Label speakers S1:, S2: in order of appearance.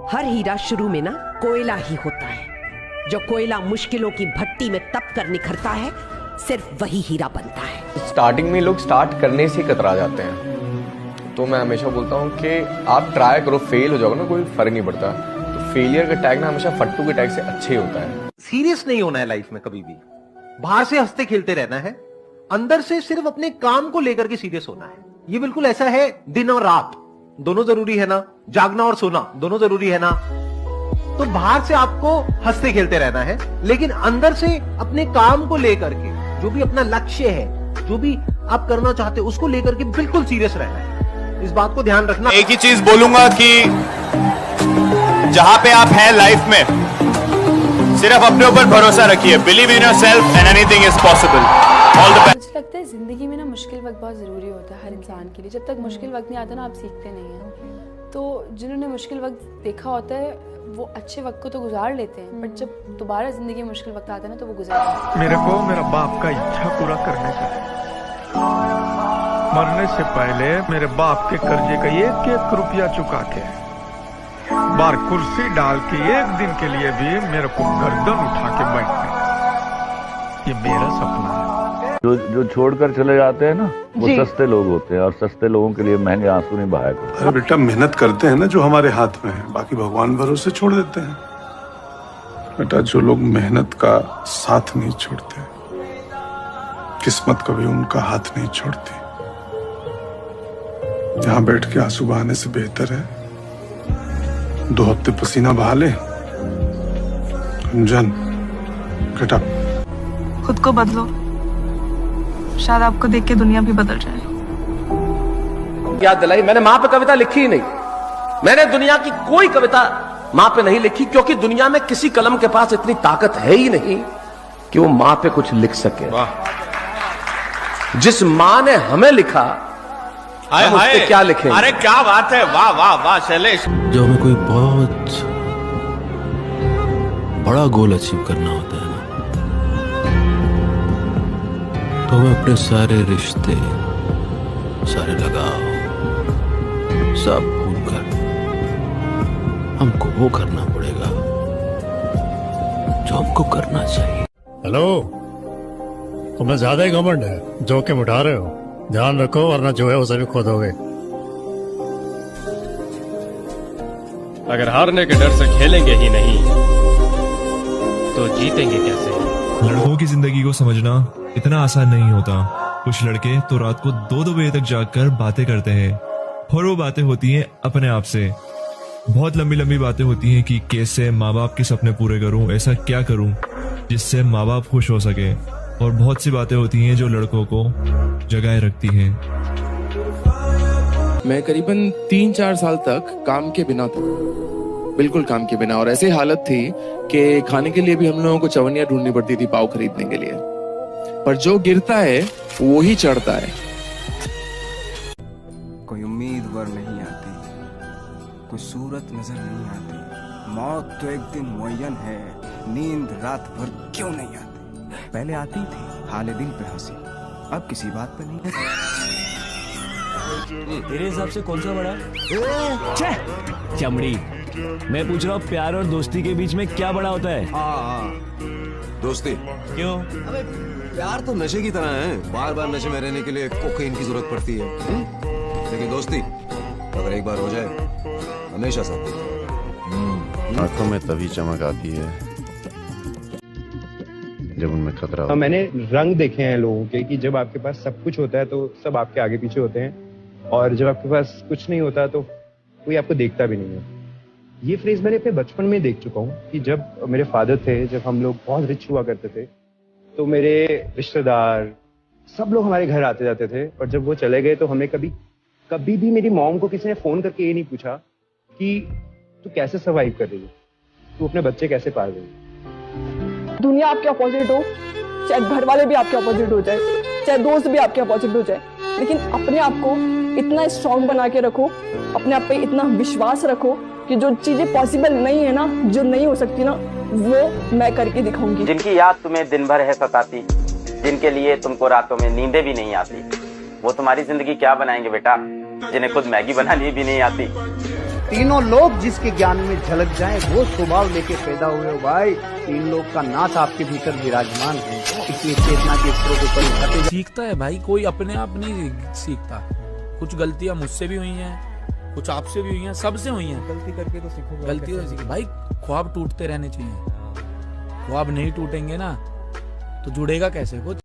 S1: हर हीरा शुरू में ना कोयला ही होता है। जो कोयला मुश्किलों की भट्टी में तप कर निखरता है, सिर्फ वही हीरा बनता है।
S2: स्टार्टिंग में लोग स्टार्ट करने से कतरा जाते हैं, तो मैं हमेशा बोलता हूँ कि आप ट्राई करो, फेल हो जाओगे ना कोई फर्क नहीं पड़ता। तो फेलियर का टैग ना हमेशा फट्टू के टैग से अच्छे होता है।
S3: सीरियस नहीं होना है लाइफ में कभी भी। बाहर से हंसते खेलते रहना है, अंदर से सिर्फ अपने काम को लेकर के सीरियस होना है। ये बिल्कुल ऐसा है, दिन और रात दोनों जरूरी है ना, जागना और सोना दोनों जरूरी है ना। तो बाहर से आपको हंसते खेलते रहना है, लेकिन अंदर से अपने काम को लेकर के, जो भी अपना लक्ष्य है, जो भी आप करना चाहते हो, उसको लेकर के बिल्कुल सीरियस रहना है। इस बात को ध्यान रखना।
S4: एक ही चीज बोलूंगा कि जहां पे आप हैं लाइफ में, सिर्फ अपने ऊपर भरोसा रखिए। Believe in yourself and anything is possible. All the best.
S5: मुझे लगता है जिंदगी में ना मुश्किल वक्त बहुत ज़रूरी होता है हर इंसान के लिए। जब तक मुश्किल वक्त नहीं आता ना, आप सीखते नहीं हैं। तो जिन्होंने मुश्किल वक्त देखा होता है वो अच्छे वक्त को तो गुजार लेते हैं, बट जब दोबारा जिंदगी में मुश्किल वक्त आता है ना, तो वो गुजार।
S6: मेरे को मेरा बाप का इच्छा पूरा करने का है। मरने से पहले मेरे बाप के कर्जे का एक एक रुपया चुका के बार कुर्सी डाल के एक दिन के लिए भी मेरे को गर्दन उठा के बैठने का, ये मेरा सपना है।
S7: जो छोड़कर चले जाते हैं ना, वो सस्ते लोग होते हैं, और सस्ते लोगों के लिए महंगे आंसू नहीं बहाया करते।
S8: बेटा मेहनत करते हैं ना जो हमारे हाथ में है, बाकी भगवान भरोसे छोड़ देते हैं। बेटा जो लोग मेहनत का साथ नहीं छोड़ते, किस्मत कभी उनका हाथ नहीं छोड़ती। यहाँ बैठ के आंसू बहाने से बेहतर है 2 हफ्ते पसीना बहा ले। अंजन, गेट अप।
S9: खुद को बदलो, शायद आपको देख के दुनिया भी बदल जाए।
S10: याद दिलाई, मैंने माँ पे कविता लिखी ही नहीं। मैंने दुनिया की कोई कविता माँ पे नहीं लिखी, क्योंकि दुनिया में किसी कलम के पास इतनी ताकत है ही नहीं कि वो माँ पे कुछ लिख सके। जिस माँ ने हमें लिखा, हम उस पे क्या लिखेंगे?
S4: अरे क्या बात है, वाह वाह वाह शैलेश।
S11: जो हमें कोई बहुत बड़ा गोल अचीव करना होता है ना, तो हमें अपने सारे रिश्ते, सारे लगाव सब भूलकर हमको वो करना पड़ेगा जो हमको करना चाहिए।
S12: हेलो, तुम्हें ज्यादा ही घमंड है, जोखिम उठा रहे हो। ध्यान रखो वरना जो है उसे भी खो दोगे।
S13: अगर हारने के डर से खेलेंगे ही नहीं तो जीतेंगे कैसे?
S14: लड़कों की जिंदगी को समझना इतना आसान नहीं होता। कुछ लड़के तो रात को 2-2 बजे तक जागकर बातें करते हैं, और वो बातें होती हैं अपने आप से। बहुत लंबी लंबी बातें होती हैं कि कैसे माँ बाप के सपने पूरे करूं, ऐसा क्या करूं जिससे माँ बाप खुश हो सके। और बहुत सी बातें होती हैं जो लड़कों को जगाए रखती हैं।
S15: मैं करीबन 3-4 साल तक काम के बिना था, बिल्कुल काम के बिना। और ऐसी हालत थी कि खाने के लिए भी हम लोगों को चवनियां ढूंढनी पड़ती थी पाव खरीदने के लिए। पर जो गिरता है वो ही चढ़ता है।
S16: कोई उम्मीदवार नहीं आती, कोई सूरत नजर नहीं आती। मौत तो एक दिन मुअय्यन है, नींद रात भर क्यों नहीं आती। पहले आती थी हाले दिल पे हंसी, अब किसी बात पे नहीं।
S17: तेरे हिसाब से कौन सा बड़ा? चमड़ी। मैं पूछ रहा हूँ, प्यार और दोस्ती के बीच में क्या बड़ा होता है?
S18: दोस्ती।
S17: क्यों?
S18: अबे प्यार तो नशे की तरह है, बार बार नशे में रहने के लिए कोकीन की जरूरत पड़ती है। लेकिन दोस्ती अगर एक बार हो जाए, हमेशा साथ देती है।
S19: आंखों में तभी चमक आती है जब उनमें खतरा हो।
S20: मैंने रंग देखे हैं लोगों के कि जब आपके पास सब कुछ होता है तो सब आपके आगे पीछे होते हैं, और जब आपके पास कुछ नहीं होता तो कोई आपको देखता भी नहीं है। ये फ्रेज मैंने अपने बचपन में देख चुका हूँ कि जब मेरे फादर थे, जब हम लोग बहुत रिच हुआ करते थे, तो मेरे रिश्तेदार सब लोग हमारे घर आते जाते थे। और जब वो चले गए तो हमें कभी भी मेरी मॉम को किसी ने फोन करके ये नहीं पूछा कि तू कैसे सर्वाइव कर रही है, तू अपने बच्चे कैसे पाल रही है।
S9: दुनिया आपके अपोजिट हो, चाहे घर वाले भी आपके अपोजिट हो जाए, चाहे दोस्त भी आपके अपोजिट हो जाए, लेकिन अपने आप को इतना स्ट्रांग बना के रखो, अपने आप पे इतना विश्वास रखो कि जो चीजें पॉसिबल नहीं है ना, जो नहीं हो सकती ना, वो मैं करके दिखाऊंगी।
S21: जिनकी याद तुम्हें दिन भर है सताती, जिनके लिए तुमको रातों में नींदें भी नहीं आती, वो तुम्हारी जिंदगी क्या बनाएंगे बेटा, जिन्हें खुद मैगी बनानी भी नहीं आती।
S1: तीनों लोग जिसके ज्ञान में झलक जाएं वो स्वभाव लेके पैदा हुए हो भाई। तीन लोग का नाथ आपके भीतर विराजमान है, इसलिए चेतना के स्तरों के ऊपर उठाते
S22: सीखता है भाई, कोई अपने आप नहीं सीखता। कुछ गलतियां मुझसे भी हुई हैं, कुछ आपसे भी हुई हैं, सबसे हुई हैं।
S20: गलती करके तो सीखोगे।
S22: गलती तो सीखो भाई, ख्वाब टूटते रहने चाहिए। ख्वाब नहीं टूटेंगे ना तो जुड़ेगा कैसे कुछ।